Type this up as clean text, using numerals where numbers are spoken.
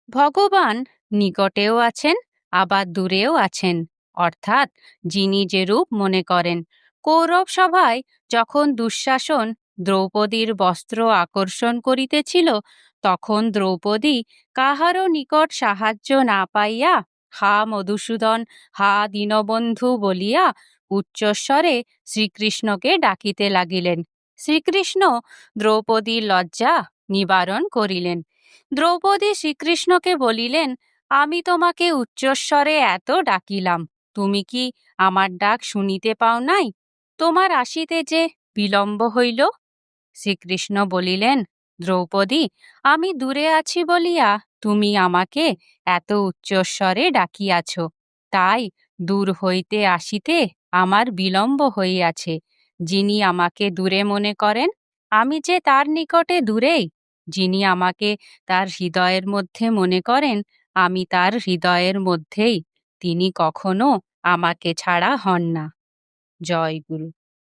ভগবান নিকটেও আছেন, আবার দূরেও আছেন, অর্থাৎ যিনি যে রূপ মনে করেন। কৌরব সভায় যখন দুঃশাসন দ্রৌপদীর বস্ত্র আকর্ষণ করিতেছিল, তখন দ্রৌপদী কাহারও নিকট সাহায্য না পাইয়া হা মধুসূদন, হা দীনবন্ধু বলিয়া উচ্চস্বরে শ্রীকৃষ্ণকে ডাকিতে লাগিলেন। শ্রীকৃষ্ণ দ্রৌপদীর লজ্জা নিবারণ করিলেন। দ্রৌপদী শ্রীকৃষ্ণকে বলিলেন, আমি তোমাকে উচ্চস্বরে এত ডাকিলাম, তুমি কি আমার ডাক শুনিতে পাও নাই? তোমার আসিতে যে বিলম্ব হইল। শ্রীকৃষ্ণ বলিলেন, দ্রৌপদী, আমি দূরে আছি বলিয়া তুমি আমাকে এত উচ্চস্বরে ডাকিয়াছ, তাই দূর হইতে আসিতে আমার বিলম্ব হইয়াছে। যিনি আমাকে দূরে মনে করেন, আমি যে তার নিকটে দূরেই। যিনি আমাকে তার হৃদয়ের মধ্যে মনে করেন, আমি তার হৃদয়ের মধ্যেই। তিনি কখনো আমাকে ছাড়া হন না। জয় গুরু।